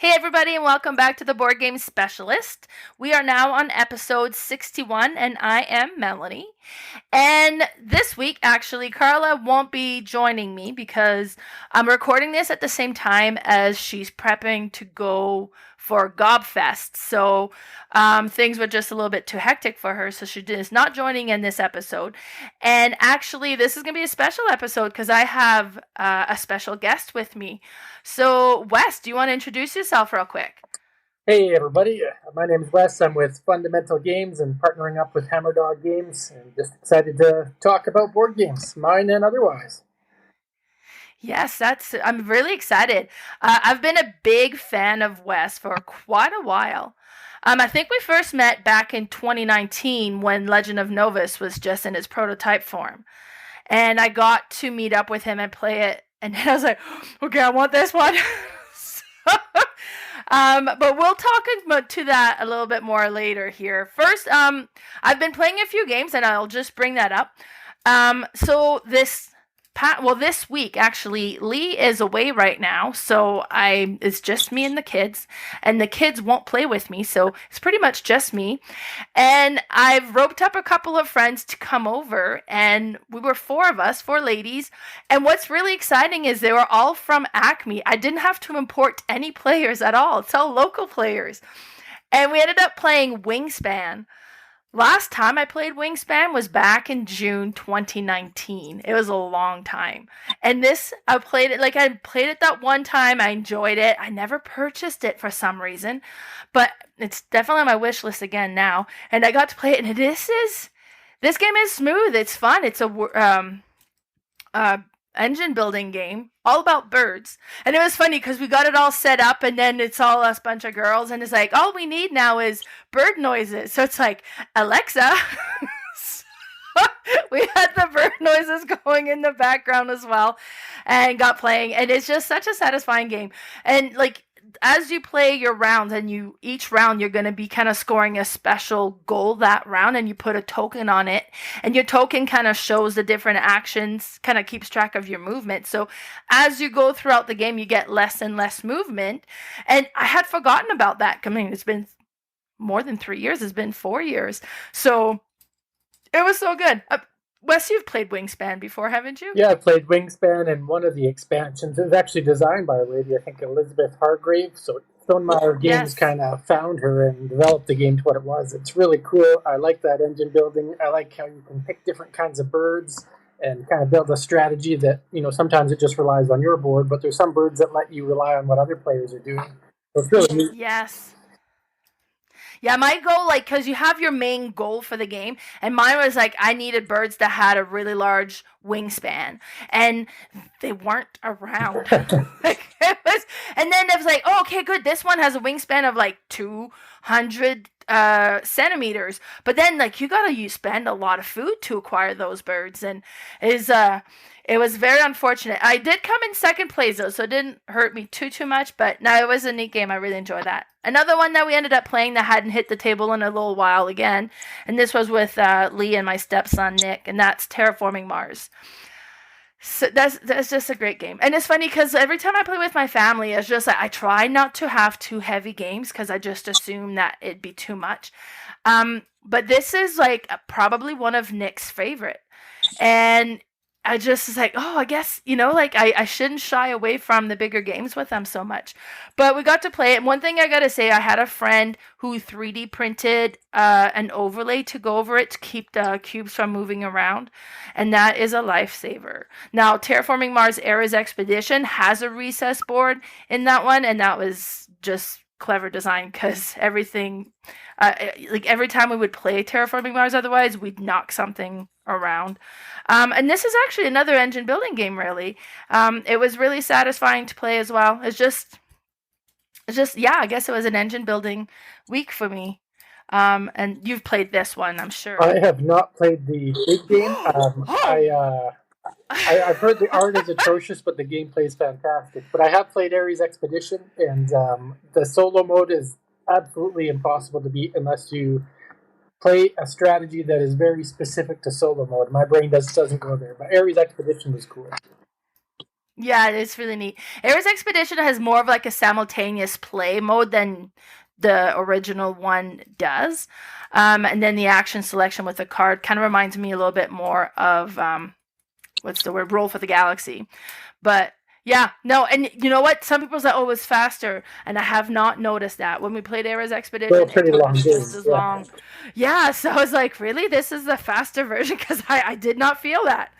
Hey everybody and welcome back to the Board Game Specialist. We are now on episode 61 and I am Melanie. And this week actually Carla won't be joining me because I'm recording this at the same time as she's prepping to go for Gobfest. So things were just a little bit too hectic for her, so she is not joining in this episode. And actually this is going to be a special episode because I have a special guest with me. So, Wes, do you want to introduce yourself real quick? Hey everybody, my name is Wes. I'm with Fundamental Games and partnering up with Hammerdog Games, and just excited to talk about board games, mine and otherwise. Yes, I'm really excited. I've been a big fan of Wes for quite a while. I think we first met back in 2019 when Legend of Novus was just in its prototype form. And I got to meet up with him and play it. And then I was like, okay, I want this one. But we'll talk to that a little bit more later here. First, I've been playing a few games, and I'll just bring that up. So this week actually, Lee is away right now, so it's just me and the kids won't play with me, so it's pretty much just me. And I've roped up a couple of friends to come over, and we were four ladies. And what's really exciting is they were all from Acme. I didn't have to import any players at all. It's all local players. And we ended up playing Wingspan. Last time I played Wingspan was back in June 2019. It was a long time. And I played it that one time. I enjoyed it. I never purchased it for some reason, but it's definitely on my wish list again now. And I got to play it, and this game is smooth. It's fun. It's a engine building game all about birds. And it was funny because we got it all set up, and then it's all us bunch of girls, and it's like all we need now is bird noises. So it's like, Alexa. We had the bird noises going in the background as well, and got playing. And it's just such a satisfying game. And like, as you play your rounds, and each round you're going to be kind of scoring a special goal that round, and you put a token on it, and your token kind of shows the different actions, kind of keeps track of your movement. So as you go throughout the game, you get less and less movement. And I had forgotten about that. I mean, it's been more than 3 years. It's been 4 years. So it was so good. Wes, you've played Wingspan before, haven't you? Yeah, I played Wingspan, and one of the expansions. It was actually designed by a lady, I think Elizabeth Hargrave. So Stonemeyer Games Yes. kind of found her and developed the game to what it was. It's really cool. I like that engine building. I like how you can pick different kinds of birds and kind of build a strategy that, sometimes it just relies on your board, but there's some birds that let you rely on what other players are doing. So it's really neat. Yes. Yeah, my goal, like, because you have your main goal for the game, and mine was like, I needed birds that had a really large wingspan, and they weren't around. And then it was like, oh, okay, good. This one has a wingspan of like 200 centimeters, but then like you gotta spend a lot of food to acquire those birds, and is it was very unfortunate. I did come in second place though, so it didn't hurt me too much. But no, it was a neat game. I really enjoyed that. Another one that we ended up playing that hadn't hit the table in a little while again, and this was with Lee and my stepson Nick, and that's Terraforming Mars. So that's just a great game. And it's funny because every time I play with my family, it's just like I try not to have too heavy games because I just assume that it'd be too much. But this is like probably one of Nick's favorite, and I just was like, oh, I guess, like I shouldn't shy away from the bigger games with them so much. But we got to play it. And one thing I got to say, I had a friend who 3D printed an overlay to go over it to keep the cubes from moving around. And that is a lifesaver. Now, Terraforming Mars Era's Expedition has a recess board in that one. And that was just clever design because everything, like every time we would play Terraforming Mars, otherwise we'd knock something around. And this is actually another engine building game, really. It was really satisfying to play as well. Yeah, I guess it was an engine building week for me. And you've played this one, I'm sure. I have not played the big game. I've heard the art is atrocious, but the gameplay is fantastic. But I have played Ares Expedition, and the solo mode is absolutely impossible to beat unless you play a strategy that is very specific to solo mode. My brain doesn't go there, but Ares Expedition was cool. Yeah, it's really neat. Ares Expedition has more of like a simultaneous play mode than the original one does. And then the action selection with the card kind of reminds me a little bit more of what's the word? Roll for the Galaxy. But yeah, no, and you know what? Some people say, "Oh, it's faster," and I have not noticed that. When we played Ares They're a Expedition, it pretty took long game. just as long. Yeah, so I was like, "Really? This is the faster version?" Because I did not feel that.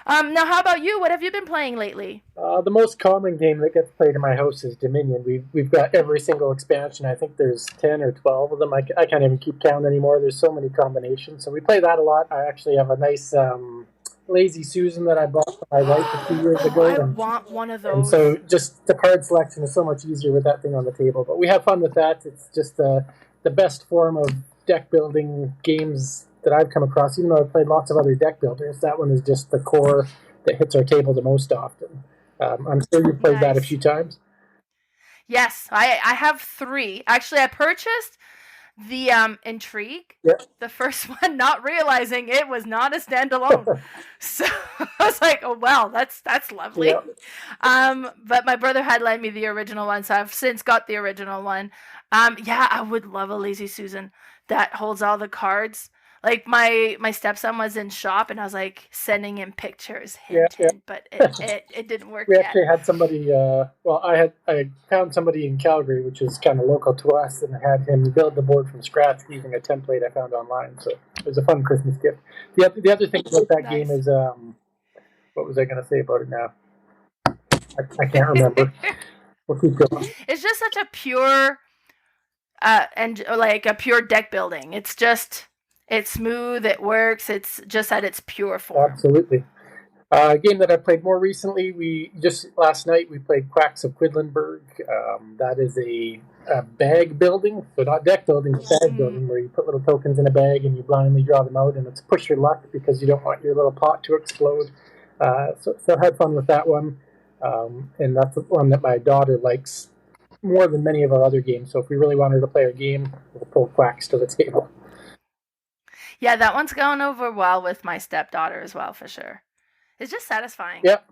Now, how about you? What have you been playing lately? The most common game that gets played in my house is Dominion. We've got every single expansion. I think there's 10 or 12 of them. I can't even keep count anymore. There's so many combinations. So we play that a lot. I actually have a nice Lazy Susan that I bought for my wife a few years Oh, ago. I want one of And those. so just the card selection is so much easier with that thing on the table. But we have fun with that. It's just the best form of deck building games that I've come across. Even though I've played lots of other deck builders, that one is just the core that hits our table the most often. I'm sure you've played that a Nice. few times. Yes, I have three. Actually, I purchased the Intrigue, Yeah. the first one, not realizing it was not a standalone. So I was like, oh well, that's lovely. Yeah. But my brother had lent me the original one, so I've since got the original one. Yeah, I would love a Lazy Susan that holds all the cards. Like my stepson was in shop, and I was like sending him pictures, Yeah, hint, yeah. hint, but it didn't work We yet. actually had somebody. Well, I found somebody in Calgary, which is kind of local to us, and I had him build the board from scratch using a template I found online. So it was a fun Christmas gift. The other thing about that game Nice. is what was I going to say about it now? I can't remember. We'll keep going. It's just such a pure and like a pure deck building. It's smooth, it works, it's just at its pure form. Absolutely. A game that I played more recently, we just last night we played Quacks of Quedlinburg. That is a bag building, so not deck building, but bag building, where you put little tokens in a bag and you blindly draw them out, and it's push your luck because you don't want your little pot to explode. So I had fun with that one, and that's the one that my daughter likes more than many of our other games. So if we really wanted to play a game, we'll pull Quacks to the table. Yeah, that one's going over well with my stepdaughter as well, for sure. It's just satisfying. Yep.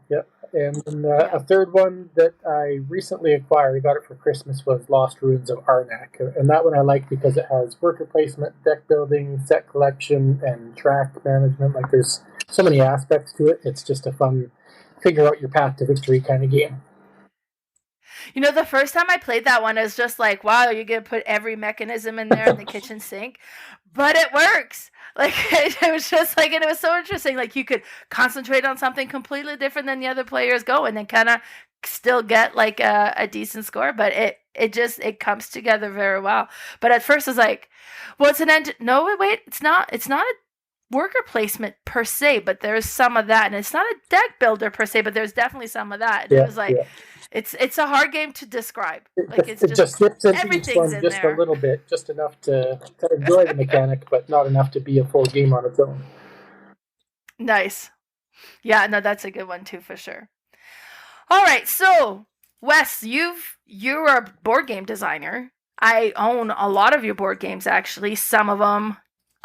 And then, a third one that I recently acquired, I got it for Christmas, was Lost Ruins of Arnak. And that one I like because it has worker placement, deck building, set collection, and track management. Like, there's so many aspects to it. It's just a fun figure out your path to victory kind of game. You know, the first time I played that one, I was just like, wow, you're going to put every mechanism in there in the kitchen sink. But it works. Like, it was just like, and it was so interesting. Like, you could concentrate on something completely different than the other players go, and then kind of still get like a decent score. But it comes together very well. But at first, I was like, well, it's an end. No, wait, it's not a worker placement per se, but there's some of that. And it's not a deck builder per se, but there's definitely some of that. And it was like, it's a hard game to describe. Like, it just slips into each one in just there. a little bit, just enough to enjoy the mechanic, but not enough to be a full game on its own. Nice. Yeah, no, that's a good one too, for sure. All right, so Wes, you're a board game designer. I own a lot of your board games, actually. Some of them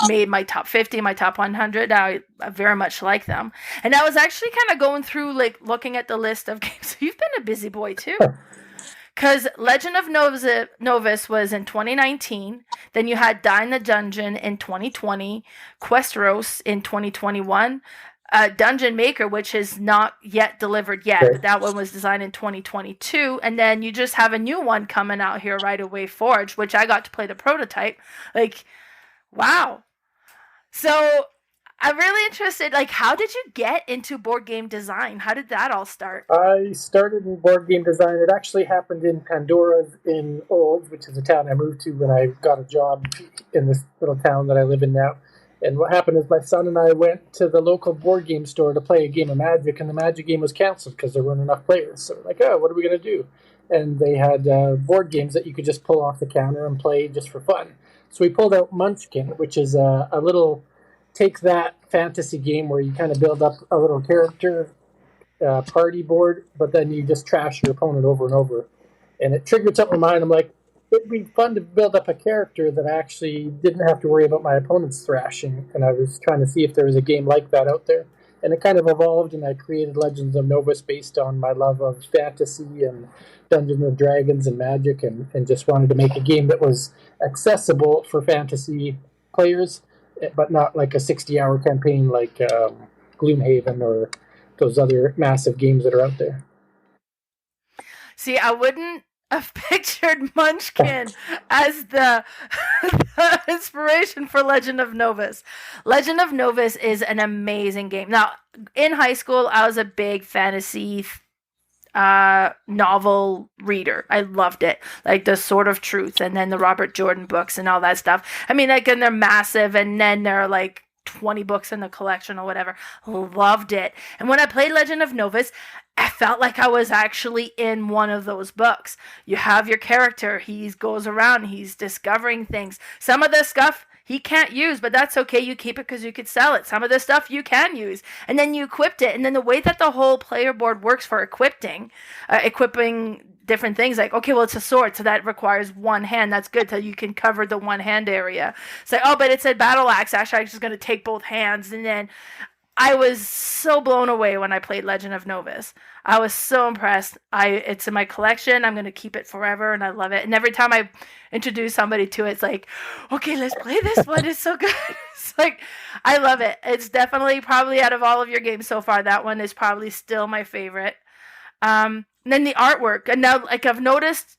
made my top 50, my top 100. I very much like them. And I was actually kind of going through, like, looking at the list of games. You've been a busy boy too. Because Legend of Novus was in 2019. Then you had Dine the Dungeon in 2020. Questros in 2021. Dungeon Maker, which is not yet delivered yet, but that one was designed in 2022. And then you just have a new one coming out here right away, Forge, which I got to play the prototype. Like, wow. So I'm really interested, like, how did you get into board game design? How did that all start? I started in board game design. It actually happened in Pandora's in Olds, which is a town I moved to when I got a job in this little town that I live in now. And what happened is my son and I went to the local board game store to play a game of Magic, and the Magic game was canceled because there weren't enough players. So we're like, oh, what are we going to do? And they had board games that you could just pull off the counter and play just for fun. So we pulled out Munchkin, which is a little take-that fantasy game where you kind of build up a little character party board, but then you just trash your opponent over and over. And it triggered something in my mind. I'm like, it'd be fun to build up a character that actually didn't have to worry about my opponent's thrashing. And I was trying to see if there was a game like that out there. and it kind of evolved, and I created Legends of Novus based on my love of fantasy and Dungeons and Dragons and magic, and just wanted to make a game that was accessible for fantasy players, but not like a 60-hour campaign like Gloomhaven or those other massive games that are out there. See, I wouldn't have pictured Munchkin as the inspiration for Legend of Novus. Legend of Novus is an amazing game. Now, in high school, I was a big fantasy novel reader. I loved it. Like the Sword of Truth and then the Robert Jordan books and all that stuff. I mean, like, and they're massive, and then they're like 20 books in the collection or whatever. Loved it. And when I played Legend of Novus, I felt like I was actually in one of those books. You have your character, he goes around, he's discovering things. Some of the stuff he can't use, but that's okay. You keep it because you could sell it. Some of the stuff you can use, and then you equipped it. And then the way that the whole player board works for equipping different things, like, okay, well, it's a sword, so that requires one hand. That's good, so you can cover the one hand area. It's like, oh, but it's a battle axe. Actually, I'm just going to take both hands. And then I was so blown away when I played Legend of Novus. I was so impressed. It's in my collection. I'm going to keep it forever, and I love it. And every time I introduce somebody to it, it's like, okay, let's play this one. It's so good. It's like, I love it. It's definitely, probably out of all of your games so far, that one is probably still my favorite. And then the artwork. And now, like, I've noticed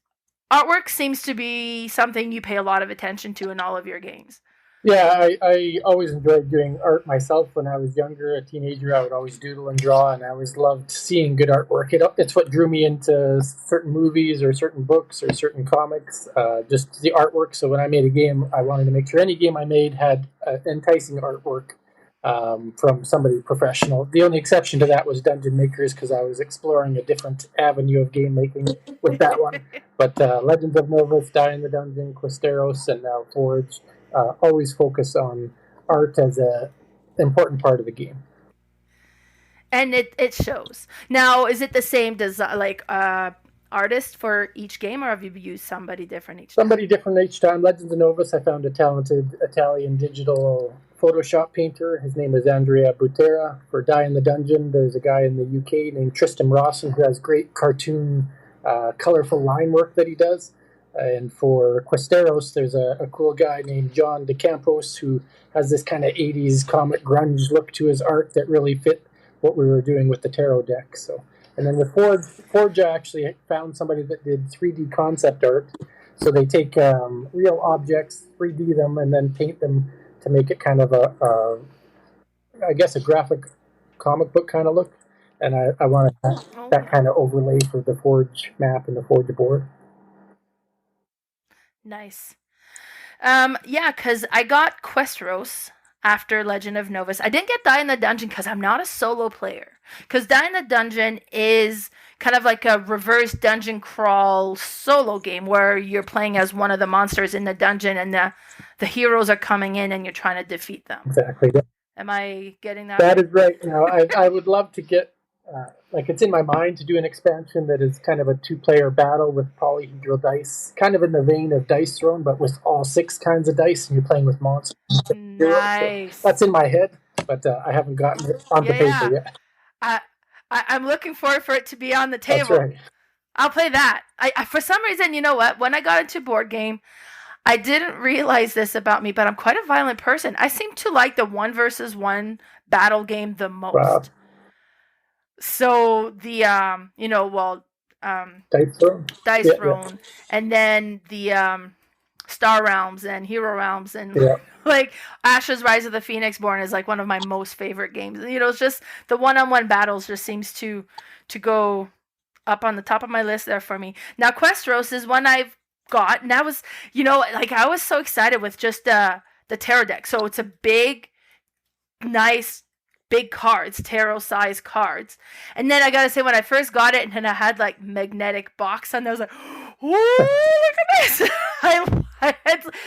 artwork seems to be something you pay a lot of attention to in all of your games. Yeah, I always enjoyed doing art myself. When I was younger, a teenager, I would always doodle and draw, and I always loved seeing good artwork. It's what drew me into certain movies or certain books or certain comics, just the artwork. So when I made a game, I wanted to make sure any game I made had enticing artwork from somebody professional. The only exception to that was Dungeon Makers, because I was exploring a different avenue of game making with that one. But Legends of Novus, Die in the Dungeon, Questeros, and now Forge always focus on art as an important part of the game. And it shows. Now, is it the same design, like artist for each game, or have you used somebody different each time? Somebody different each time. Legends of Novus, I found a talented Italian digital Photoshop painter. His name is Andrea Butera. For Die in the Dungeon, there's a guy in the UK named Tristan Rawson who has great cartoon, colorful line work that he does. And for Questeros, there's a cool guy named John DeCampos who has this kind of 80s comic grunge look to his art that really fit what we were doing with the tarot deck. So, and then with Forge, I actually found somebody that did 3D concept art. So they take real objects, 3D them, and then paint them to make it kind of a graphic comic book kind of look. And I wanted that kind of overlay for the Forge map and the Forge board. Nice. Yeah, because I got Questeros after Legend of Novus. I didn't get Die in the Dungeon because I'm not a solo player. Because Die in the Dungeon is kind of like a reverse dungeon crawl solo game where you're playing as one of the monsters in the dungeon, and the heroes are coming in and you're trying to defeat them. Exactly. Am I getting that? That is right. You know, I would love to get, it's in my mind to do an expansion that is kind of a 2-player battle with polyhedral dice, kind of in the vein of Dice Throne, but with all 6 kinds of dice, and you're playing with monsters. Nice. So that's in my head, but I haven't gotten it on the paper yet. I'm looking forward for it to be on the table. That's right. I'll play that. I for some reason, you know what? When I got into Boardgame, I didn't realize this about me, but I'm quite a violent person. I seem to like the 1 versus 1 battle game the most. Wow. So the Dice Throne, and then the Star Realms and Hero Realms, and like Ashes: Rise of the Phoenix Born is like one of my most favorite games. You know, it's just the one-on-one battles just seems to go up on the top of my list there for me. Now Questeros is one I've got, and I was, I was so excited with just the tarot deck. So it's a big, nice, big cards, tarot size cards. And then I gotta say, when I first got it, and then I had like magnetic box on there, I was like, "Ooh, look at this!"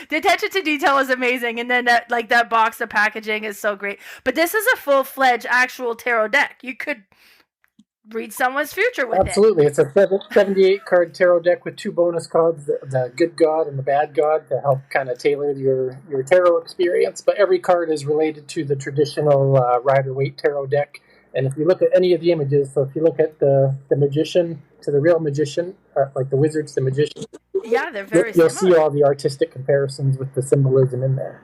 The attention to detail is amazing, and then that box, the packaging is so great. But this is a full-fledged actual tarot deck. You could read someone's future with Absolutely. It's a 78 card tarot deck with 2 bonus cards, the good god and the bad god, to help kind of tailor your tarot experience. But every card is related to the traditional Rider-Waite tarot deck. And if you look at any of the images, so if you look at the magician to the real magician, like the wizard to the magician, Yeah, they're very you'll see similar. all the artistic comparisons with the symbolism in there.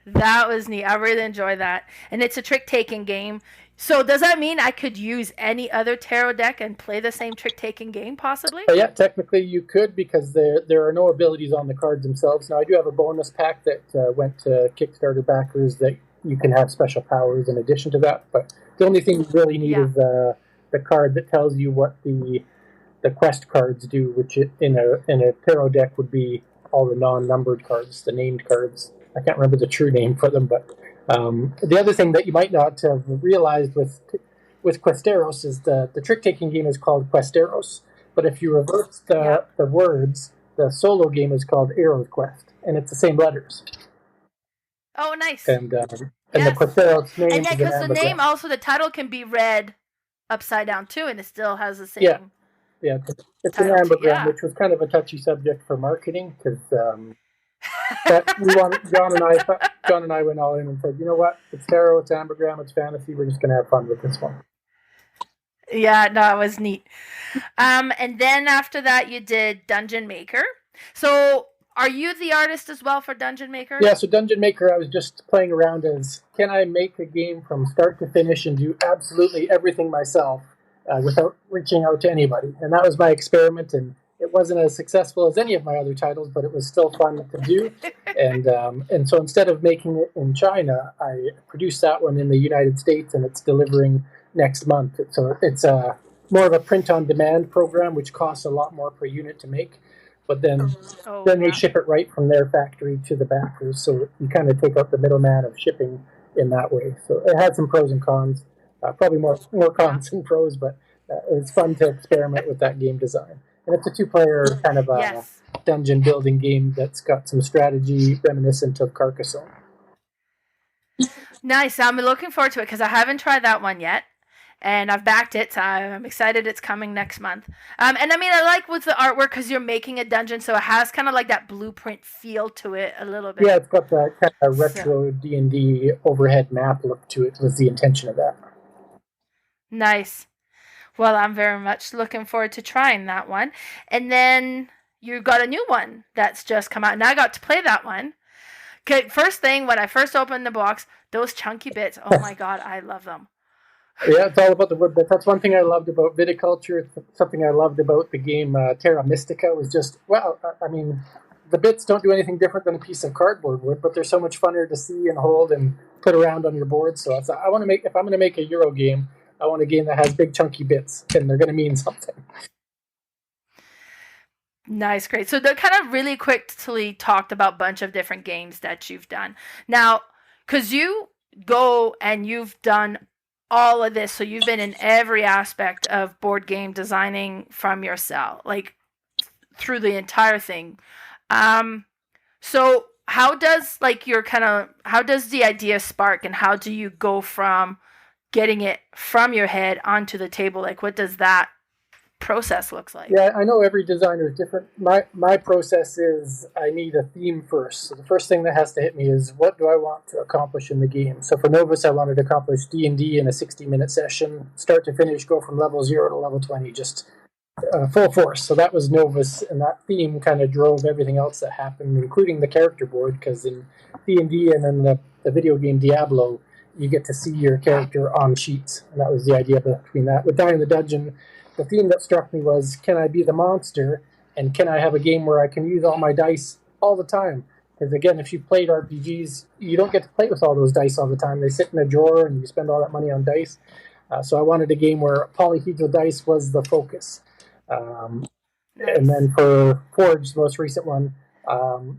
That was neat. I really enjoy that. And it's a trick taking game. So does that mean I could use any other tarot deck and play the same trick taking game possibly? But yeah, technically you could, because there are no abilities on the cards themselves. Now I do have a bonus pack that went to Kickstarter backers that you can have special powers in addition to that. But the only thing you really need is the card that tells you what the quest cards do, which in a tarot deck would be all the non-numbered cards, the named cards. I can't remember the true name for them, but the other thing that you might not have realized with Questeros is the trick-taking game is called Questeros, but if you reverse the words, the solo game is called Eros Quest, and it's the same letters. Oh, nice. And the Questeros name and yeah, is because an the name anagram. also, the title can be read upside down too, and it still has the same. Yeah, it's an anagram, which was kind of a touchy subject for marketing, because but John and I went all in and said, you know what, it's tarot, it's anagram, it's fantasy, we're just going to have fun with this one. Yeah, no, it was neat. And then after that, you did Dungeon Maker. So are you the artist as well for Dungeon Maker? Yeah, so Dungeon Maker, I was just playing around as, can I make a game from start to finish and do absolutely everything myself without reaching out to anybody? And that was my experiment, and it wasn't as successful as any of my other titles, but it was still fun to do. And so instead of making it in China, I produced that one in the United States, and it's delivering next month. So it's more of a print-on-demand program, which costs a lot more per unit to make. But then they ship it right from their factory to the backers, so you kind of take out the middleman of shipping in that way. So it had some pros and cons, probably more cons than pros, but it was fun to experiment with that game design. And it's a two-player kind of a dungeon building game that's got some strategy reminiscent of Carcassonne. Nice. I'm looking forward to it because I haven't tried that one yet. And I've backed it, so I'm excited it's coming next month. And I mean, I like with the artwork because you're making a dungeon, so it has kind of like that blueprint feel to it a little bit. Yeah, it's got that kind of retro D&D overhead map look to it, was the intention of that. Nice. Well, I'm very much looking forward to trying that one. And then you got a new one that's just come out, and I got to play that one. Okay, first thing, when I first opened the box, those chunky bits, oh my god, I love them. Yeah, it's all about the wood bits. That's one thing I loved about viticulture. It's something I loved about the game Terra Mystica was just, well, I mean, the bits don't do anything different than a piece of cardboard would, but they're so much funner to see and hold and put around on your board. So if I'm going to make a Euro game, I want a game that has big chunky bits, and they're going to mean something. Nice, great. So they kind of really quickly talked about a bunch of different games that you've done. Now, because you go and you've done all of this, so you've been in every aspect of board game designing from your cell, like through the entire thing. So how does the idea spark, and how do you go from getting it from your head onto the table? Like, what does that process looks like? Yeah, I know every designer is different. My process is I need a theme first. So the first thing that has to hit me is, what do I want to accomplish in the game? So for Novus, I wanted to accomplish D&D in a 60-minute session, start to finish, go from level 0 to level 20, just full force. So that was Novus, and that theme kind of drove everything else that happened, including the character board, because in D&D and in the video game Diablo, you get to see your character on sheets, and that was the idea between that. With Dying in the Dungeon, the theme that struck me was, can I be the monster, and can I have a game where I can use all my dice all the time? Because again, if you've played RPGs, you don't get to play with all those dice all the time. They sit in a drawer, and you spend all that money on dice. So I wanted a game where polyhedral dice was the focus. And then for Forge, the most recent one,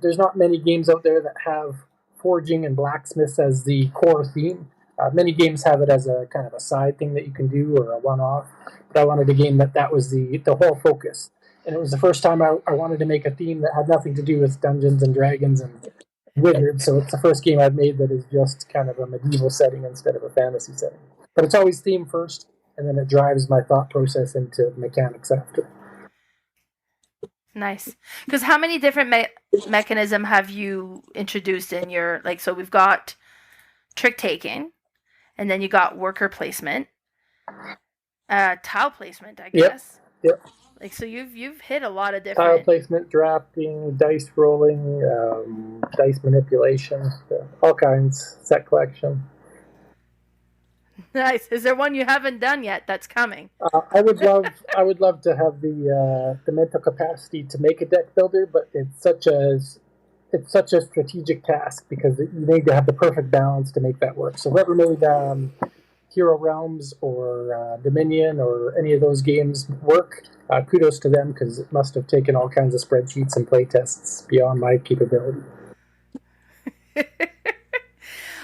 there's not many games out there that have forging and blacksmiths as the core theme. Many games have it as a kind of a side thing that you can do, or a one-off. But I wanted a game that was the whole focus. And it was the first time I wanted to make a theme that had nothing to do with Dungeons and Dragons and wizards. So it's the first game I've made that is just kind of a medieval setting instead of a fantasy setting. But it's always theme first, and then it drives my thought process into mechanics after. Nice. Because how many different mechanism have you introduced in your, like, so we've got trick taking, and then you got worker placement, tile placement, I Yep. guess. Yep. Like, so you've hit a lot of Tile different. placement, drafting, dice rolling, dice manipulation, all kinds. Set collection. Nice. Is there one you haven't done yet that's coming? I would love to have the mental capacity to make a deck builder, but it's such a strategic task because you need to have the perfect balance to make that work. So whoever made Hero Realms or Dominion or any of those games work, kudos to them because it must have taken all kinds of spreadsheets and playtests beyond my capability.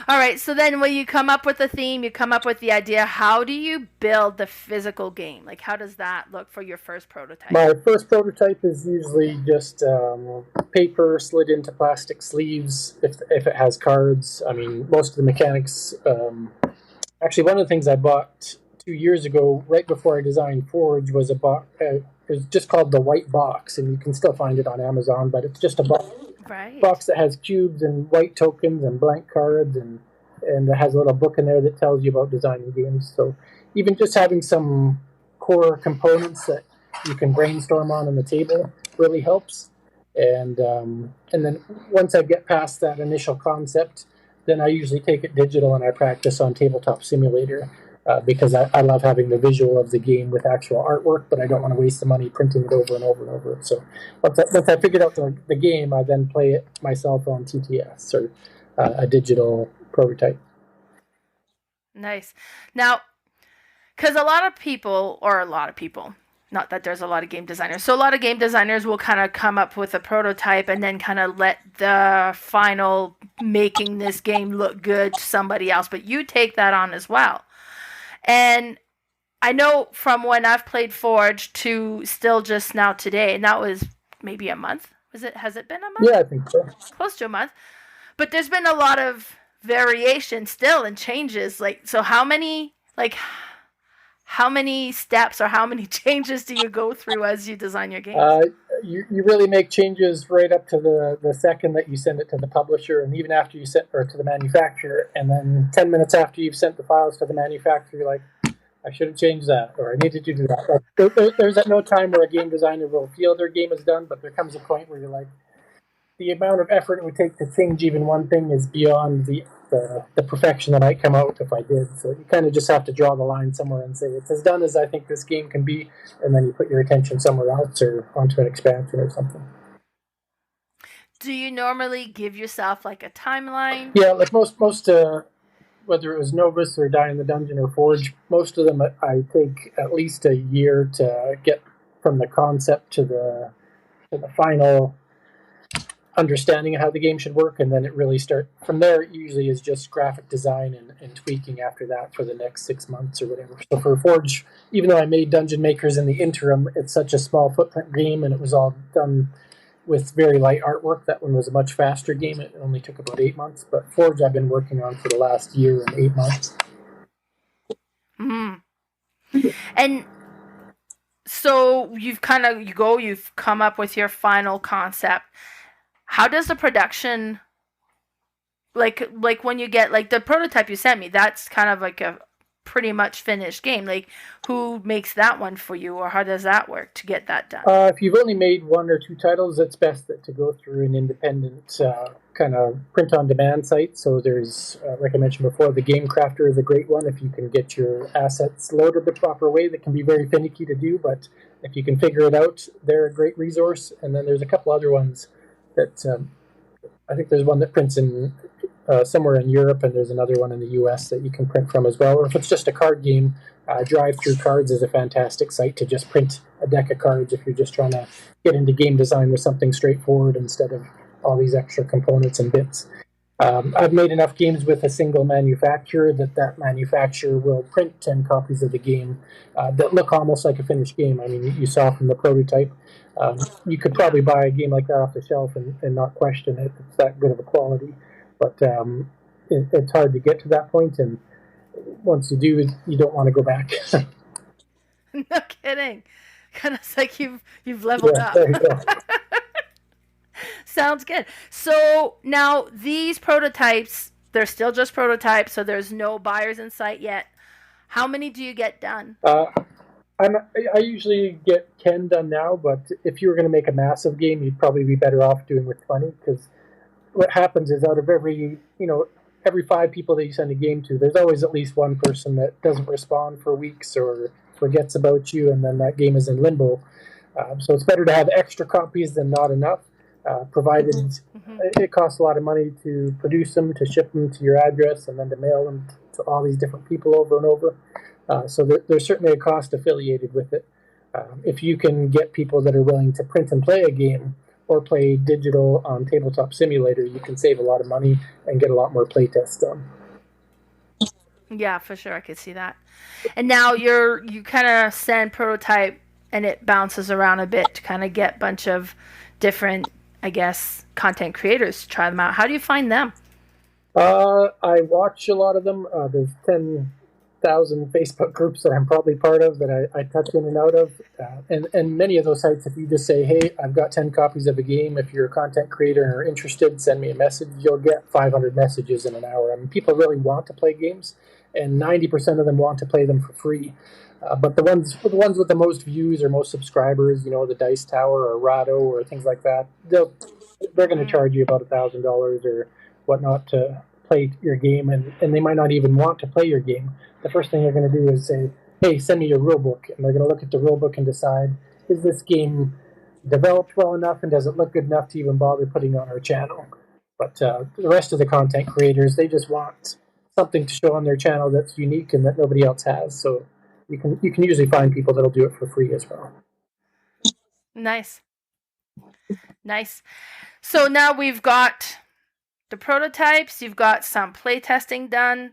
All right, so then when you come up with the theme, you come up with the idea, how do you build the physical game? Like, how does that look for your first prototype? My first prototype is usually just paper slid into plastic sleeves if it has cards. I mean, most of the mechanics... actually, one of the things I bought 2 years ago, right before I designed Forge, was a box. It's just called the White Box, and you can still find it on Amazon, but it's just a box. Right. Box that has cubes and white tokens and blank cards, and it has a little book in there that tells you about designing games. So even just having some core components that you can brainstorm on the table really helps. And then once I get past that initial concept, then I usually take it digital and I practice on Tabletop Simulator because I love having the visual of the game with actual artwork, but I don't want to waste the money printing it over and over and over. So once I figured out the game, I then play it myself on TTS or a digital prototype. Nice. Now, because a lot of people, not that there's a lot of game designers, so a lot of game designers will kind of come up with a prototype and then kind of let the final making this game look good to somebody else, but you take that on as well. And I know from when I've played Forge to still just now today, and that was maybe a month. Has it been a month? Yeah, I think so. Close to a month. But there's been a lot of variation still and changes. Like, so how many steps or how many changes do you go through as you design your games? You really make changes right up to the second that you send it to the publisher, and even after you send or to the manufacturer, and then 10 minutes after you've sent the files to the manufacturer, you're like, I should have changed that, or I needed to do that. There's at no time where a game designer will feel their game is done, but there comes a point where you're like, the amount of effort it would take to change even one thing is beyond the perfection that might come out if I did. So you kind of just have to draw the line somewhere and say, it's as done as I think this game can be, and then you put your attention somewhere else or onto an expansion or something. Do you normally give yourself like a timeline? Yeah, like most whether it was Novus or Die in the Dungeon or Forge, most of them I take at least a year to get from the concept to the final understanding of how the game should work, and then it really from there. It usually is just graphic design and tweaking after that for the next 6 months or whatever. So for Forge, even though I made Dungeon Makers in the interim, it's such a small footprint game and it was all done with very light artwork. That one was a much faster game. It only took about 8 months, but Forge I've been working on for the last year and 8 months. And so you've come up with your final concept. How does the production, like when you get like the prototype you sent me, that's kind of like a pretty much finished game. Like, who makes that one for you, or how does that work to get that done? If you've only made 1 or 2 titles, it's best to go through an independent kind of print-on-demand site. So there's, like I mentioned before, the Game Crafter is a great one if you can get your assets loaded the proper way. That can be very finicky to do, but if you can figure it out, they're a great resource. And then there's a couple other ones that I think there's one that prints in somewhere in Europe, and there's another one in the US that you can print from as well. Or if it's just a card game, Drive Through Cards is a fantastic site to just print a deck of cards if you're just trying to get into game design with something straightforward instead of all these extra components and bits. I've made enough games with a single manufacturer that manufacturer will print 10 copies of the game that look almost like a finished game. I mean, you saw from the prototype. You could probably buy a game like that off the shelf and not question it. It's that good of a quality. But it's hard to get to that point, and once you do, you don't want to go back. No kidding. Kind of like you've leveled up. There you go. Sounds good. So now these prototypes, They're still just prototypes, so there's no buyers in sight yet. How many do you get done? I usually get 10 done now, but if you were going to make a massive game, you'd probably be better off doing with 20, because what happens is out of every 5 people that you send a game to, there's always at least one person that doesn't respond for weeks or forgets about you, and then that game is in limbo. So it's better to have extra copies than not enough, provided it costs a lot of money to produce them, to ship them to your address, and then to mail them to all these different people over and over. So there's certainly a cost affiliated with it. If you can get people that are willing to print and play a game or play digital on Tabletop Simulator, you can save a lot of money and get a lot more playtests done. Yeah, for sure, I could see that. And now you kind of send prototype, and it bounces around a bit to kind of get a bunch of different, I guess, content creators to try them out. How do you find them? I watch a lot of them. There's 10,000 Facebook groups that I'm probably part of that I touch in and out of. And many of those sites, if you just say, hey, I've got 10 copies of a game, if you're a content creator and are interested, send me a message, you'll get 500 messages in an hour. I mean, people really want to play games, and 90% of them want to play them for free. But the ones with the most views or most subscribers, the Dice Tower or Rado or things like that, they're going to charge you about $1,000 or whatnot to play your game, and they might not even want to play your game. The first thing they're going to do is say, hey, send me your rulebook, and they're going to look at the rulebook and decide, is this game developed well enough, and does it look good enough to even bother putting on our channel? But the rest of the content creators, they just want something to show on their channel that's unique and that nobody else has. So you can usually find people that'll do it for free as well. Nice. So now we've got the prototypes. You've got some playtesting done.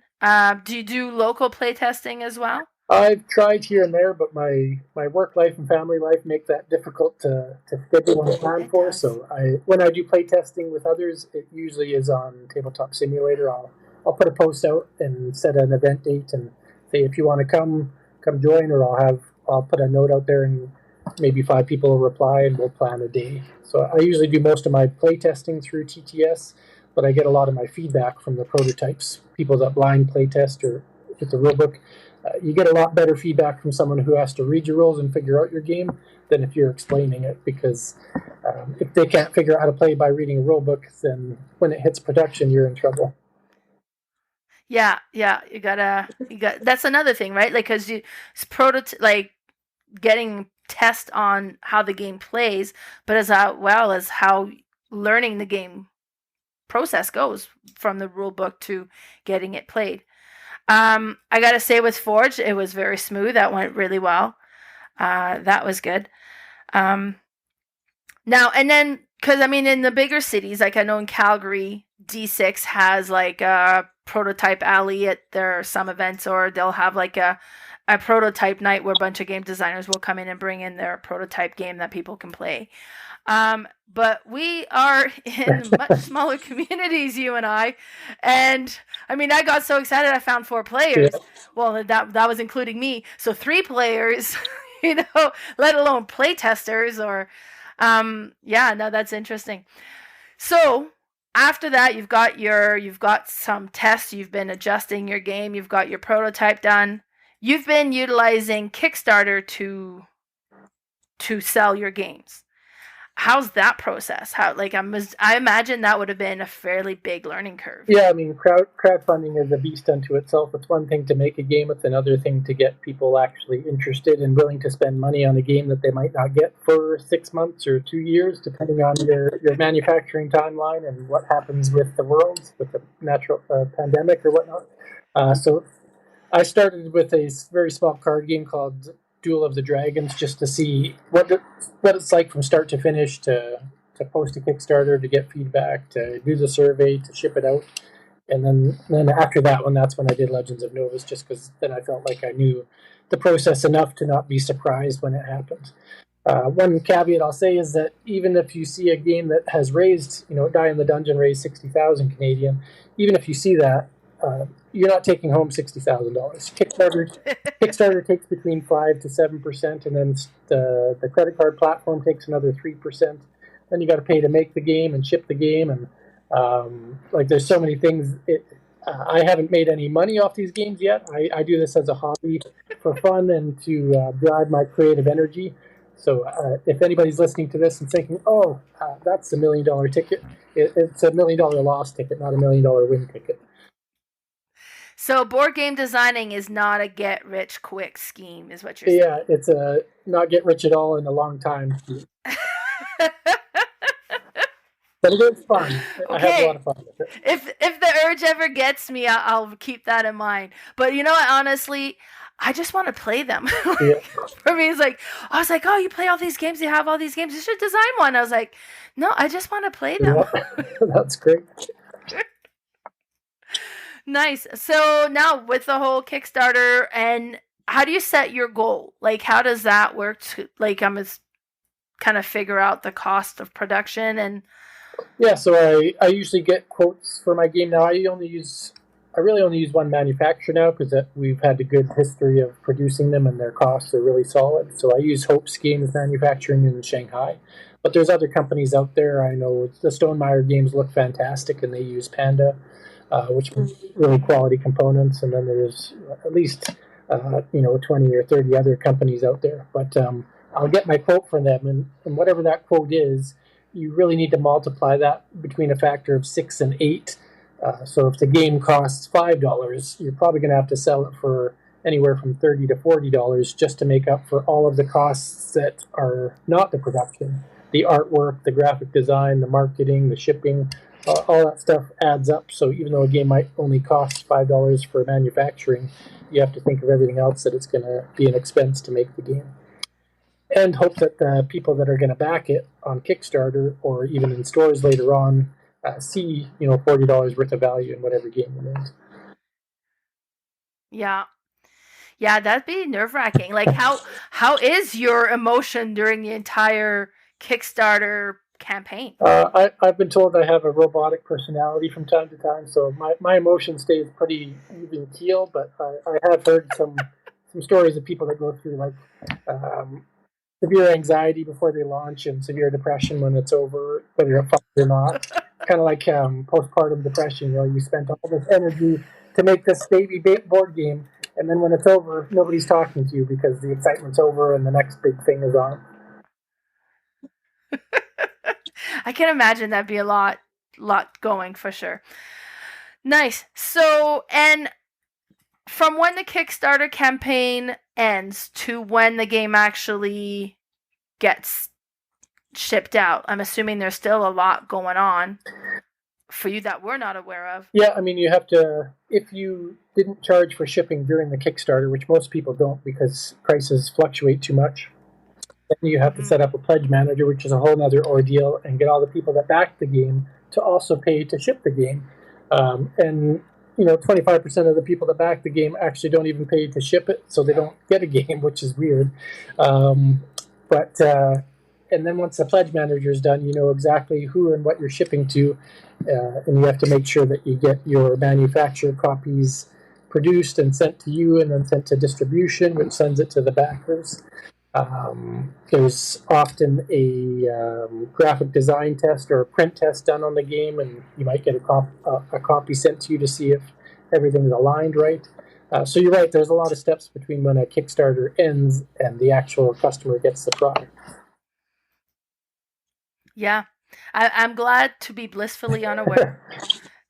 Do you do local playtesting as well? I've tried here and there, but my work life and family life make that difficult to schedule and plan for. So when I do playtesting with others, it usually is on Tabletop Simulator. I'll put a post out and set an event date and say, if you want to come join, or I'll put a note out there and maybe 5 people will reply and we'll plan a day. So I usually do most of my playtesting through TTS, but I get a lot of my feedback from the prototypes, people that blind playtest or get the rulebook. You get a lot better feedback from someone who has to read your rules and figure out your game than if you're explaining it, because if they can't figure out how to play by reading a rulebook, then when it hits production, you're in trouble. Yeah, you got that's another thing, right? Like, because getting test on how the game plays, but as well as how learning the game process goes from the rule book to getting it played. I gotta say, with Forge, it was very smooth. That went really well. That was good. Now, and then, because in the bigger cities, like I know in Calgary, D6 has like a prototype alley at some events, or they'll have like a prototype night where a bunch of game designers will come in and bring in their prototype game that people can play. But we are in much smaller communities, you and I. And I got so excited I found 4 players. Yeah. Well, that was including me. So 3 players, let alone play testers or, that's interesting. So after that, you've got some tests, you've been adjusting your game, you've got your prototype done. You've been utilizing Kickstarter to sell your games. How's that process? I imagine that would have been a fairly big learning curve. Yeah, crowdfunding is a beast unto itself. It's one thing to make a game, it's another thing to get people actually interested and willing to spend money on a game that they might not get for 6 months or 2 years, depending on your manufacturing timeline and what happens with the world, with the natural pandemic or whatnot. So I started with a very small card game called Duel of the Dragons, just to see what it's like from start to finish, to post a Kickstarter, to get feedback, to do the survey, to ship it out. And then after that one, that's when I did Legends of Novus, just because then I felt like I knew the process enough to not be surprised when it happened. One caveat I'll say is that even if you see a game that has raised, Die in the Dungeon raised 60,000 Canadian, even if you see that, you're not taking home $60,000. Kickstarter takes between 5 to 7%, and then the credit card platform takes another 3%. Then you got to pay to make the game and ship the game, and there's so many things. I haven't made any money off these games yet. I do this as a hobby for fun and to drive my creative energy. So if anybody's listening to this and thinking, "Oh, that's $1 million ticket," it's $1 million loss ticket, not $1 million win ticket. So board game designing is not a get rich quick scheme, is what you're saying. Yeah, it's a not get rich at all in a long time. But it is fun. Okay. I have a lot of fun with it. If the urge ever gets me, I'll keep that in mind. But you know what, honestly, I just want to play them. Yeah. For me, it's like, I was like, oh, you play all these games, you have all these games, you should design one. I was like, no, I just want to play them. Yeah. That's great. Nice. So now with the whole Kickstarter, and how do you set your goal? Like, how does that work? Like, I'm just kind of figure out the cost of production and. Yeah, so I usually get quotes for my game now. I really only use one manufacturer now because we've had a good history of producing them and their costs are really solid. So I use Hope's Games Manufacturing in Shanghai. But there's other companies out there. I know the Stonemeyer games look fantastic and they use Panda, which are really quality components. And then there's at least 20 or 30 other companies out there. But I'll get my quote from them, and whatever that quote is, you really need to multiply that between a factor of 6 and 8. So if the game costs $5, you're probably going to have to sell it for anywhere from $30 to $40 just to make up for all of the costs that are not the production. The artwork, the graphic design, the marketing, the shipping, all that stuff adds up. So even though a game might only cost $5 for manufacturing, you have to think of everything else that it's going to be an expense to make the game. And hope that the people that are going to back it on Kickstarter or even in stores later on see $40 worth of value in whatever game it is. Yeah, that'd be nerve-wracking. Like, how is your emotion during the entire Kickstarter campaign? I've been told I have a robotic personality from time to time, so my emotion stays pretty even keel. But I have heard some stories of people that go through like. Severe anxiety before they launch and severe depression when it's over, whether you're fun or not. Kind of like postpartum depression. You spent all this energy to make this baby board game, and then when it's over, nobody's talking to you because the excitement's over and the next big thing is on. I can imagine that'd be a lot going for sure. Nice. So, and from when the Kickstarter campaign ends to when the game actually gets shipped out, I'm assuming there's still a lot going on for you that we're not aware of. Yeah, I mean, you have to, if you didn't charge for shipping during the Kickstarter, which most people don't because prices fluctuate too much, then you have to set up a pledge manager, which is a whole other ordeal, and get all the people that back the game to also pay to ship the game. And 25% of the people that back the game actually don't even pay to ship it, so they don't get a game, which is weird. And then once the pledge manager is done, you know exactly who and what you're shipping to, and you have to make sure that you get your manufacturer copies produced and sent to you and then sent to distribution, which sends it to the backers. There's often a graphic design test or a print test done on the game, and you might get a copy sent to you to see if everything's aligned right. So you're right, there's a lot of steps between when a Kickstarter ends and the actual customer gets the product. Yeah, I'm glad to be blissfully unaware.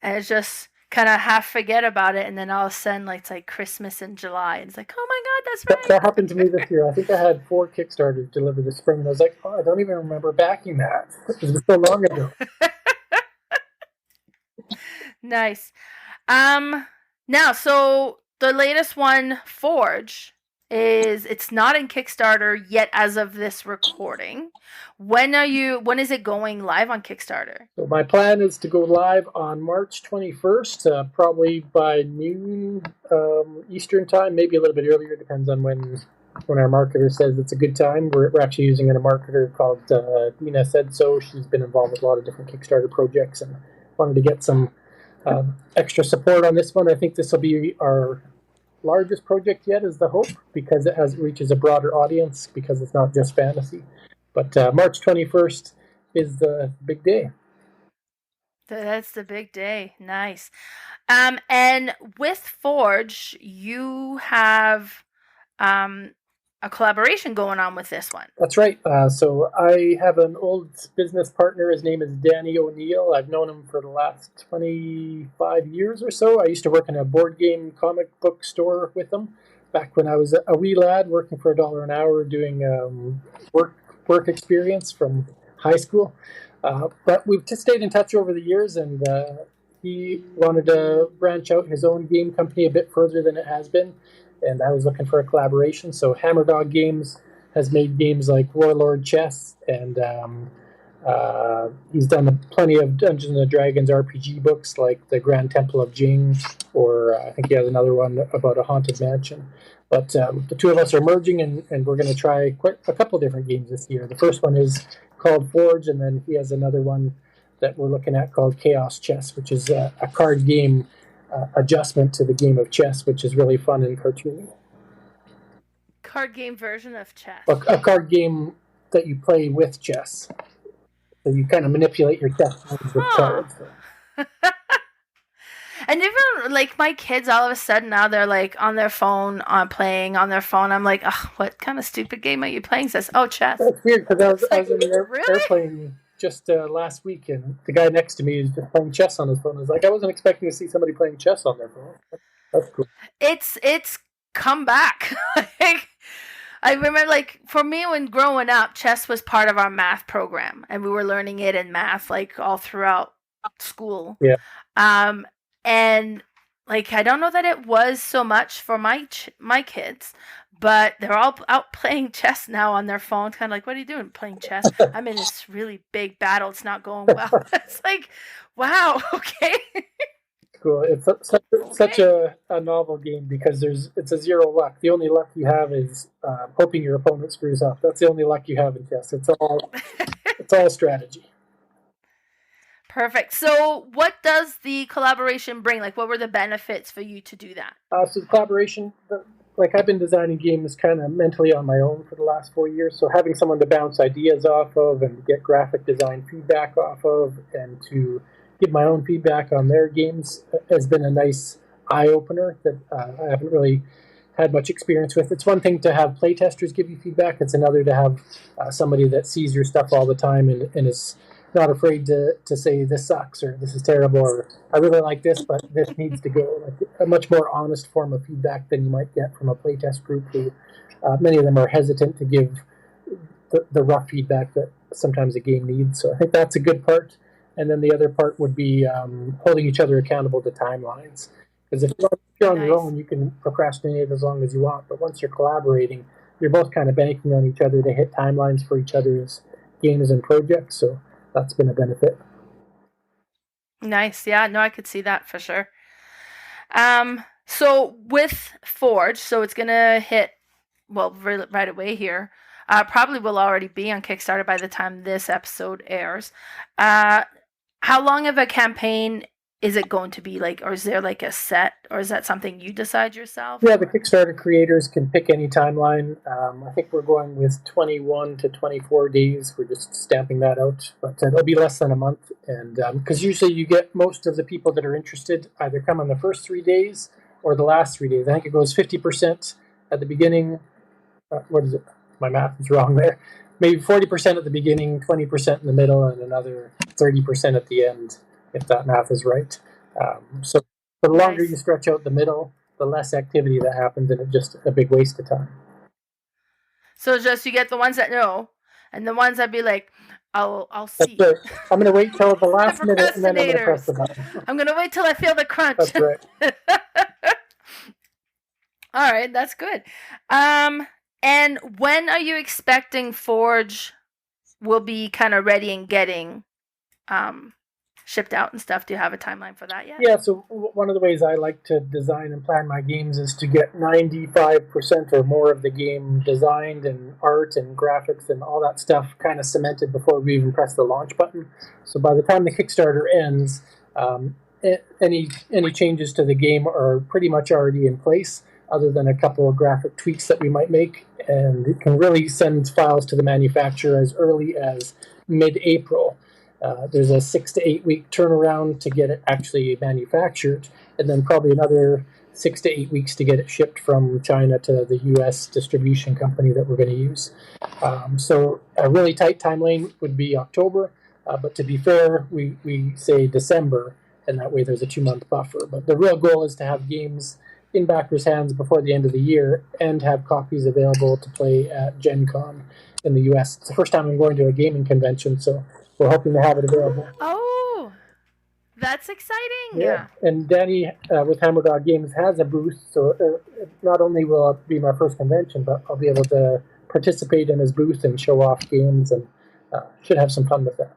And it's just kind of half forget about it, and then all of a sudden, it's like Christmas in July, and it's like, oh my God, that's right. That happened to me this year. I think I had 4 Kickstarters delivered this spring, and I was like, oh, I don't even remember backing that. It was so long ago. Nice. Now, so the latest one, Forge, it's not in Kickstarter yet as of this recording. When is it going live on Kickstarter? So my plan is to go live on March 21st, probably by noon Eastern time, maybe a little bit earlier, depends on when our marketer says it's a good time. We're actually using a marketer called Dina Said So. She's been involved with a lot of different Kickstarter projects and wanted to get some extra support on this one. I think this will be our largest project yet, is the hope, because it reaches a broader audience, because it's not just fantasy. But March 21st is the big day. That's the big day. Nice. And with Forge, you have um, a collaboration going on with this one. That's right. So I have an old business partner. His name is Danny O'Neill. I've known him for the last 25 years or so. I used to work in a board game comic book store with him back when I was a wee lad working for $1 an hour doing work experience from high school. But we've just stayed in touch over the years, and he wanted to branch out his own game company a bit further than it has been, and I was looking for a collaboration. So Hammerdog Games has made games like Warlord Chess, and he's done plenty of Dungeons and Dragons RPG books like the Grand Temple of Jing, or I think he has another one about a haunted mansion. But the two of us are merging, and we're going to try quite a couple of different games this year. The first one is called Forge, and then he has another one that we're looking at called Chaos Chess, which is a card game adjustment to the game of chess, which is really fun and cartoony. Card game version of chess. A card game that you play with chess. So you kind of manipulate your chess with cards. And even like my kids, all of a sudden now they're like on their phone, playing on their phone. I'm like, oh, what kind of stupid game are you playing? Says, oh, chess. That's weird because I was in the really? airplane just last week, and the guy next to me is just playing chess on his phone. I was like, I wasn't expecting to see somebody playing chess on their phone. That's cool. It's come back. Like, I remember, like, for me, when growing up, chess was part of our math program, and we were learning it in math, like, all throughout school. Yeah. And, like, I don't know that it was so much for my kids, but they're all out playing chess now on their phones, kind of like, what are you doing playing chess? I'm in this really big battle. It's not going well. It's like, wow, okay. Cool. It's such a novel game because it's a zero luck. The only luck you have is hoping your opponent screws up. That's the only luck you have in chess. It's all strategy. Perfect. So what does the collaboration bring? Like, what were the benefits for you to do that? So the collaboration, like I've been designing games kind of mentally on my own for the last 4 years. So having someone to bounce ideas off of and get graphic design feedback off of and to give my own feedback on their games has been a nice eye-opener that I haven't really had much experience with. It's one thing to have playtesters give you feedback. It's another to have somebody that sees your stuff all the time and is not afraid to say this sucks or this is terrible or I really like this, but this needs to go. Like a much more honest form of feedback than you might get from a playtest group who many of them are hesitant to give the rough feedback that sometimes a game needs. So I think that's a good part. And then the other part would be holding each other accountable to timelines. Because if you're on your own, you can procrastinate as long as you want. But once you're collaborating, you're both kind of banking on each other to hit timelines for each other's games and projects. So that's been a benefit. Nice. Yeah, no, I could see that for sure. So with Forge, so it's going to hit, well, right away here. Probably will already be on Kickstarter by the time this episode airs. How long of a campaign is it going to be like, or is there like a set, or is that something you decide yourself? Yeah, the Kickstarter creators can pick any timeline. I think we're going with 21 to 24 days. We're just stamping that out, but it'll be less than a month. And because usually you get most of the people that are interested either come on the first 3 days or the last 3 days. I think it goes 50% at the beginning. What is it? My math is wrong there. Maybe 40% at the beginning, 20% in the middle, and another 30% at the end, if that math is right. So the longer you stretch out the middle, the less activity that happens, and it's just a big waste of time. So just you get the ones that know, and the ones that be like, I'll see. That's right. I'm going to wait till the last minute, and then I'm going to press the button. I'm going to wait till I feel the crunch. That's right. All right, that's good. And when are you expecting Forge will be kind of ready and getting shipped out and stuff? Do you have a timeline for that yet? Yeah, so one of the ways I like to design and plan my games is to get 95% or more of the game designed and art and graphics and all that stuff kind of cemented before we even press the launch button. So by the time the Kickstarter ends, any changes to the game are pretty much already in place, other than a couple of graphic tweaks that we might make, and it can really send files to the manufacturer as early as mid-April. There's a 6 to 8 week turnaround to get it actually manufactured, and then probably another 6 to 8 weeks to get it shipped from China to the U.S. distribution company that we're going to use. So a really tight timeline would be October, but to be fair, we say December, and that way there's a 2-month buffer. But the real goal is to have games in backers' hands before the end of the year and have copies available to play at Gen Con in the U.S. It's the first time I'm going to a gaming convention, so we're hoping to have it available. Oh, that's exciting. Yeah. And Danny with Hammer Dog Games has a booth, so not only will it be my first convention, but I'll be able to participate in his booth and show off games, and should have some fun with that.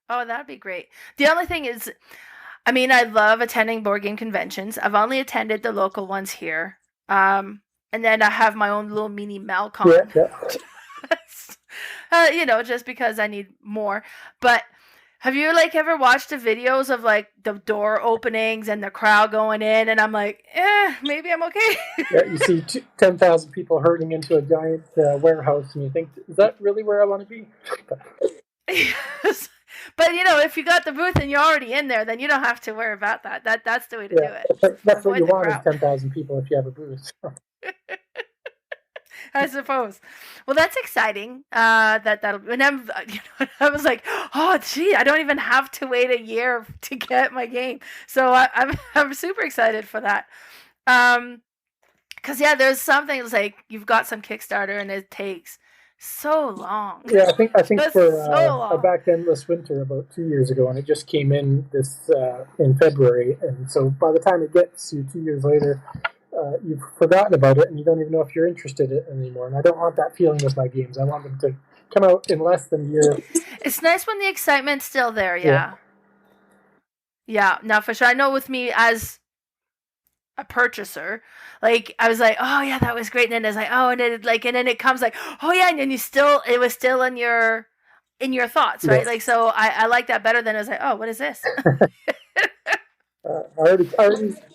Oh, that'd be great. The only thing is, I mean, I love attending board game conventions. I've only attended the local ones here. And then I have my own little mini Malcon. Yeah. You know, just because I need more. But have you ever watched the videos of the door openings and the crowd going in, and I'm like, maybe I'm okay. Yeah, you see 10,000 people herding into a giant warehouse, and you think, is that really where I want to be? Yes. But if you got the booth and you're already in there, then you don't have to worry about that. That's the way to do it. That's what you want is 10,000 people if you have a booth. I suppose. Well, that's exciting. That'll. And I was like, oh, gee, I don't even have to wait a year to get my game. So I'm super excited for that. Because there's some things like you've got some Kickstarter and it takes so long. Yeah, I think for a back endless winter about 2 years ago, and it just came in in February, and so by the time it gets you 2 years later, you've forgotten about it, and you don't even know if you're interested in it anymore. And I don't want that feeling with my games. I want them to come out in less than a year. It's nice when the excitement's still there. Yeah. No, for sure. I know with me as a purchaser, I was like, oh yeah, that was great, and then it's like, oh, and then it comes like, oh yeah, and then it was still in your thoughts, right? Yes. So I like that better than it was like, oh, what is this?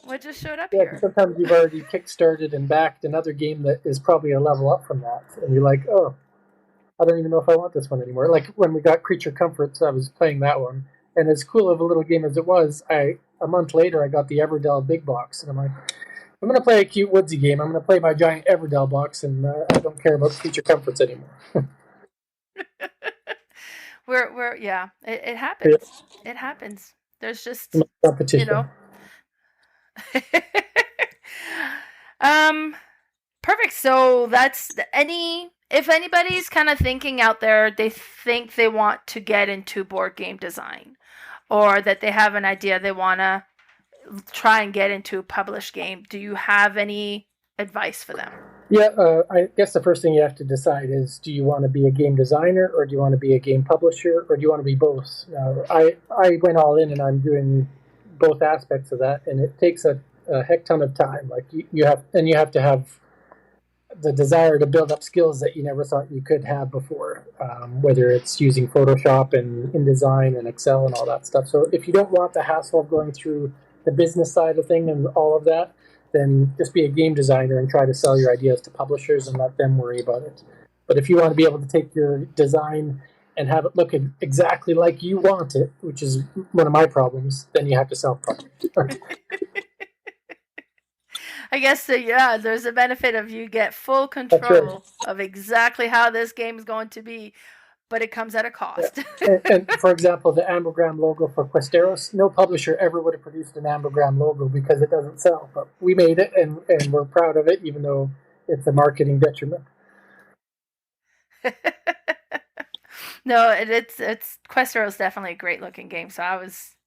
What just showed up here? Sometimes you've already kickstarted and backed another game that is probably a level up from that, and you're like, oh, I don't even know if I want this one anymore. Like when we got Creature Comforts, I was playing that one, and as cool of a little game as it was, a month later I got the Everdell big box, and I'm like, I'm going to play a cute woodsy game. I'm going to play my giant Everdell box, and I don't care about Creature Comforts anymore. It happens. Yeah. It happens. There's just competition. Perfect. So that's if anybody's kind of thinking out there, they think they want to get into board game design, or that they have an idea they want to try and get into a published game, do you have any advice for them? Yeah, I guess the first thing you have to decide is, do you want to be a game designer, or do you want to be a game publisher, or do you want to be both? I went all in, and I'm doing both aspects of that, and it takes a heck ton of time. Like you have to have the desire to build up skills that you never thought you could have before, whether it's using Photoshop and InDesign and Excel and all that stuff. So if you don't want the hassle of going through the business side of thing and all of that, then just be a game designer and try to sell your ideas to publishers and let them worry about it. But if you want to be able to take your design and have it look exactly like you want it, which is one of my problems, then you have to self-publish. I guess there's a benefit of you get full control of exactly how this game is going to be, but it comes at a cost. Yeah. And for example, the Ambergram logo for Questeros, no publisher ever would have produced an Ambergram logo because it doesn't sell. But we made it, and we're proud of it, even though it's a marketing detriment. No, it's Questeros definitely a great looking game. So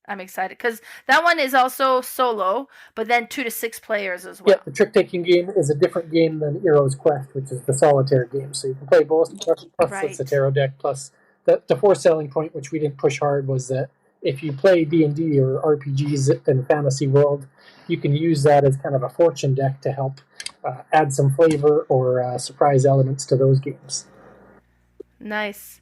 I'm excited because that one is also solo, but then 2 to 6 players as well. Yeah, the trick-taking game is a different game than Hero's Quest, which is the solitaire game. So you can play both, plus it's a tarot deck, plus the fourth selling point, which we didn't push hard, was that if you play D&D or RPGs in a fantasy world, you can use that as kind of a fortune deck to help add some flavor or surprise elements to those games. Nice.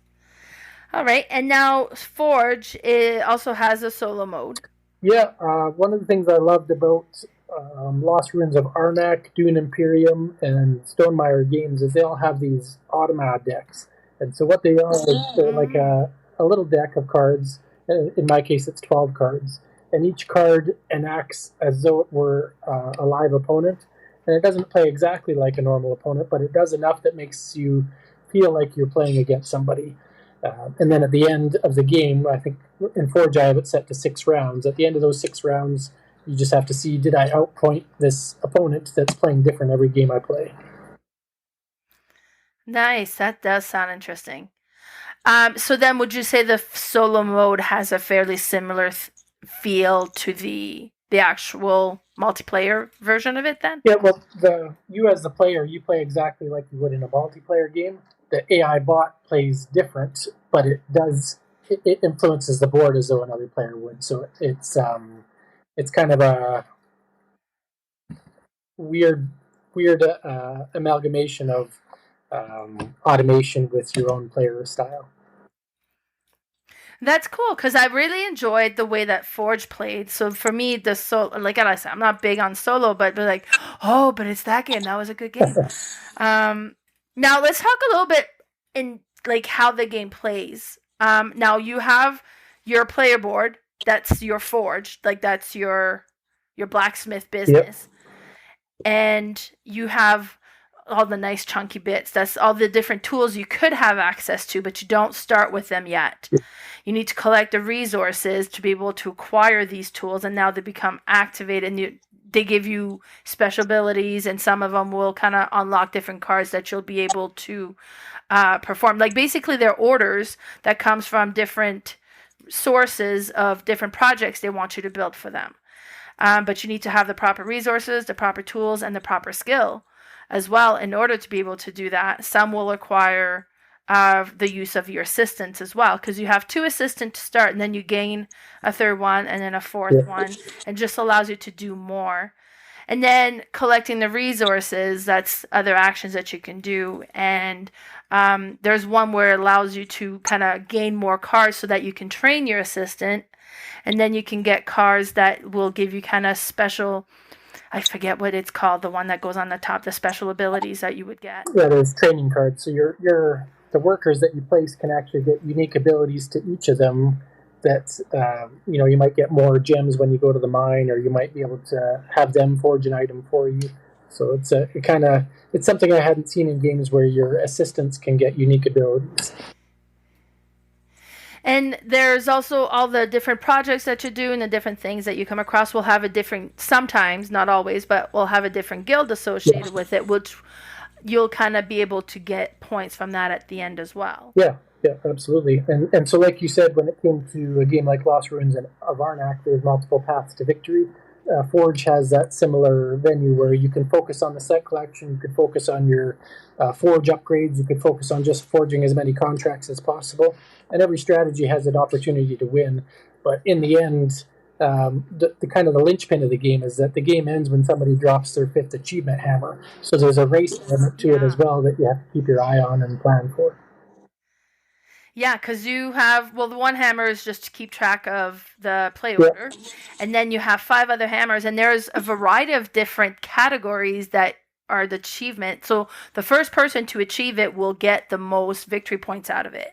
All right, and now Forge also has a solo mode. Yeah, one of the things I loved about Lost Ruins of Arnak, Dune Imperium, and Stonemaier games is they all have these automata decks. And so what they are is they're like a a little deck of cards. In my case, it's 12 cards. And each card enacts as though it were a live opponent. And it doesn't play exactly like a normal opponent, but it does enough that makes you feel like you're playing against somebody. And then at the end of the game, I think in Forge I have it set to 6 rounds. At the end of those 6 rounds, you just have to see, did I outpoint this opponent that's playing different every game I play? Nice. That does sound interesting. So then, would you say the solo mode has a fairly similar feel to the actual multiplayer version of it? Then, Yeah, well, you as the player, you play exactly like you would in a multiplayer game. The AI bot plays different, but it influences the board as though another player would. So it's kind of a weird amalgamation of automation with your own player style. that's cool because I really enjoyed the way that Forge played. So for me, the solo, like I said, I'm not big on solo, but like, oh, but it's that game. That was a good game. Now let's talk a little bit in like how the game plays. Now you have your player board. That's your Forge. Like that's your blacksmith business. Yep. And you have all the nice chunky bits. That's all the different tools you could have access to, but you don't start with them yet. You need to collect the resources to be able to acquire these tools, and now they become activated, and they give you special abilities, and some of them will kind of unlock different cards that you'll be able to perform. Like basically they're orders that comes from different sources of different projects they want you to build for them. But you need to have the proper resources, the proper tools, and the proper skill as well in order to be able to do that. Some will require the use of your assistants as well, because you have 2 assistants to start, and then you gain a 3rd one and then a 4th one, and just allows you to do more. And then collecting the resources, that's other actions that you can do. And there's one where it allows you to kind of gain more cards so that you can train your assistant. And then you can get cards that will give you kind of special, I forget what it's called, the one that goes on the top, the special abilities that you would get. Yeah, there's training cards. So the workers that you place can actually get unique abilities to each of them. That you might get more gems when you go to the mine, or you might be able to have them forge an item for you. So it's something I hadn't seen in games where your assistants can get unique abilities. And there's also all the different projects that you do and the different things that you come across will have a different, sometimes, not always, but will have a different guild associated with it, which you'll kind of be able to get points from that at the end as well. Yeah, absolutely. And so like you said, when it came to a game like Lost Ruins of Arnak, there's multiple paths to victory. Forge has that similar venue where you can focus on the set collection, you could focus on your Forge upgrades, you could focus on just forging as many contracts as possible, and every strategy has an opportunity to win. But in the end, the kind of the linchpin of the game is that the game ends when somebody drops their 5th achievement hammer. So there's a race element to it as well that you have to keep your eye on and plan for. Yeah, because you have, the one hammer is just to keep track of the play order. And then you have 5 other hammers, and there's a variety of different categories that are the achievement. So the first person to achieve it will get the most victory points out of it.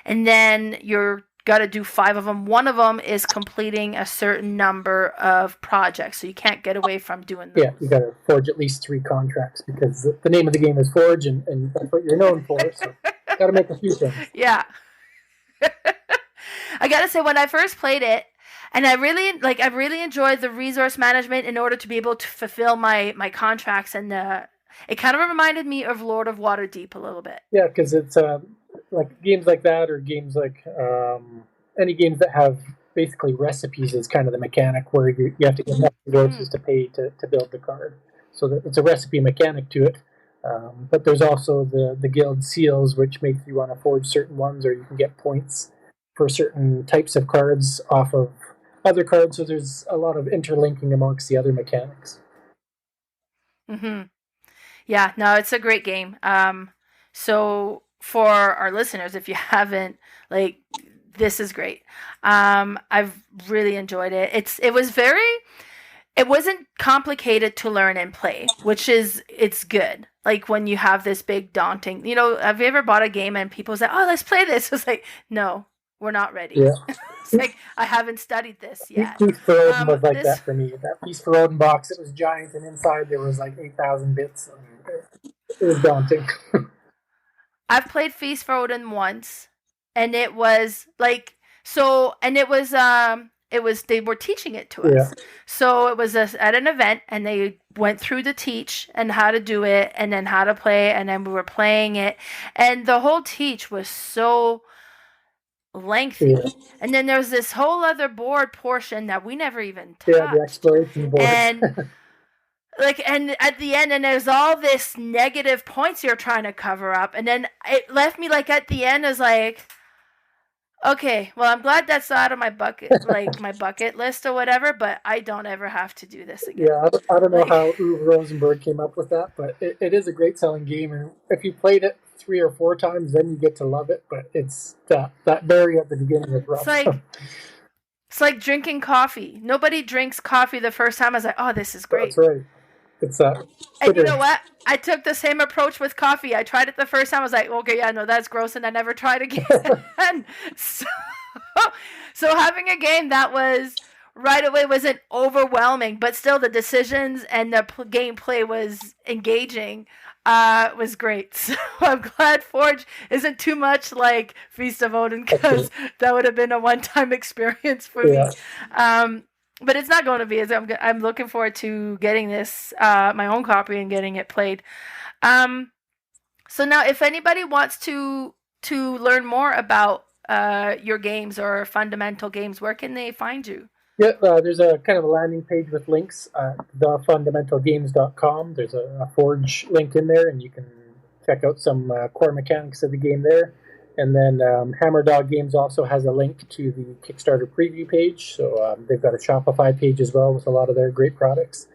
And then you're got to do 5 of them. One of them is completing a certain number of projects, so you can't get away from doing those. Yeah, you got to forge at least 3 contracts, because the name of the game is Forge, and that's what you're known for, so got to make a few things. Yeah. I got to say, when I first played it, and I really enjoyed the resource management in order to be able to fulfill my contracts, and it kind of reminded me of Lord of Waterdeep a little bit. Yeah, because it's like games like that, or games like any games that have basically recipes is kind of the mechanic where you have to get enough resources to pay to build the card. So that it's a recipe mechanic to it. But there's also the guild seals, which make you want to forge certain ones, or you can get points for certain types of cards off of other cards. So there's a lot of interlinking amongst the other mechanics. Mm-hmm. Yeah, no, it's a great game. So for our listeners, if you haven't, this is great. I've really enjoyed it. It wasn't complicated to learn and play, it's good. Like when you have this big daunting, have you ever bought a game and people say, "Oh, let's play this"? It's like, no, we're not ready. Yeah. It's like, I haven't studied this yet. Feast for Odin was like This that for me. That Feast for Odin box, it was giant, and inside there was like 8,000 bits. It was daunting. I've played Feast for Odin once, and it was like so, and it was they were teaching it to us. Yeah. So it was at an event, and they went through the teach and how to do it, and then how to play, and then we were playing it, and the whole teach was so lengthy. Yeah. And then there's this whole other board portion that we never even touched. Yeah, the exploration board. And like, and at the end, and there's all this negative points you're trying to cover up, and then it left me like at the end as like, okay, well, I'm glad that's out of my bucket, like my bucket list or whatever, but I don't ever have to do this again. Yeah, I don't know how Uwe Rosenberg came up with that, but it is a great selling game, and if you played it 3 or 4 times, then you get to love it. But it's that berry at the beginning is rough. It's like drinking coffee. Nobody drinks coffee the first time. I was like, oh, this is great. That's right. It's and you know what? I took the same approach with coffee. I tried it the first time. I was like, okay, yeah, no, that's gross, and I never tried again. So having a game that was right away wasn't overwhelming, but still the decisions and the gameplay was engaging. Was great. So I'm glad Forge isn't too much like Feast of Odin, because that would have been a one-time experience for me. But it's not going to be. I'm looking forward to getting this, my own copy, and getting it played. So now, if anybody wants to learn more about your games or fundamental games, where can they find you? Yeah, there's a kind of a landing page with links at thefundamentalgames.com. There's a Forge link in there, and you can check out some core mechanics of the game there. And then Hammer Dog Games also has a link to the Kickstarter preview page. So they've got a Shopify page as well with a lot of their great products.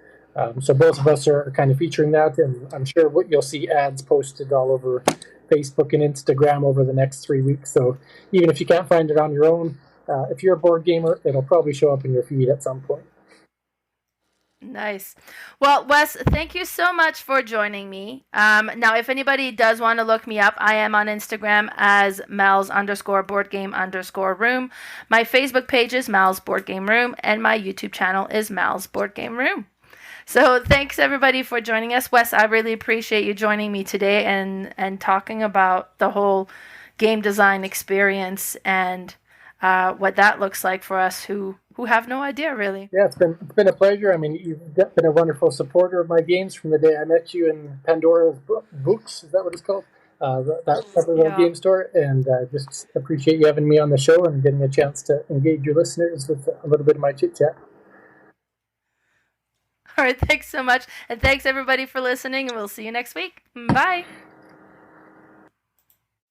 So both of us are kind of featuring that, and I'm sure you'll see ads posted all over Facebook and Instagram over the next 3 weeks. So even if you can't find it on your own, if you're a board gamer, it'll probably show up in your feed at some point. Nice. Well, Wes, thank you so much for joining me. Now, if anybody does want to look me up, I am on Instagram as Mal's_boardgame_room. My Facebook page is Mal's Board Game Room, and my YouTube channel is Mal's Board Game Room. So thanks, everybody, for joining us. Wes, I really appreciate you joining me today and talking about the whole game design experience and what that looks like for us who have no idea, really. Yeah, it's been a pleasure. I mean, you've been a wonderful supporter of my games from the day I met you in Pandora's Books. Is that what it's called? That little game store. And just appreciate you having me on the show and getting a chance to engage your listeners with a little bit of my chit-chat. All right, thanks so much. And thanks, everybody, for listening, and we'll see you next week. Bye.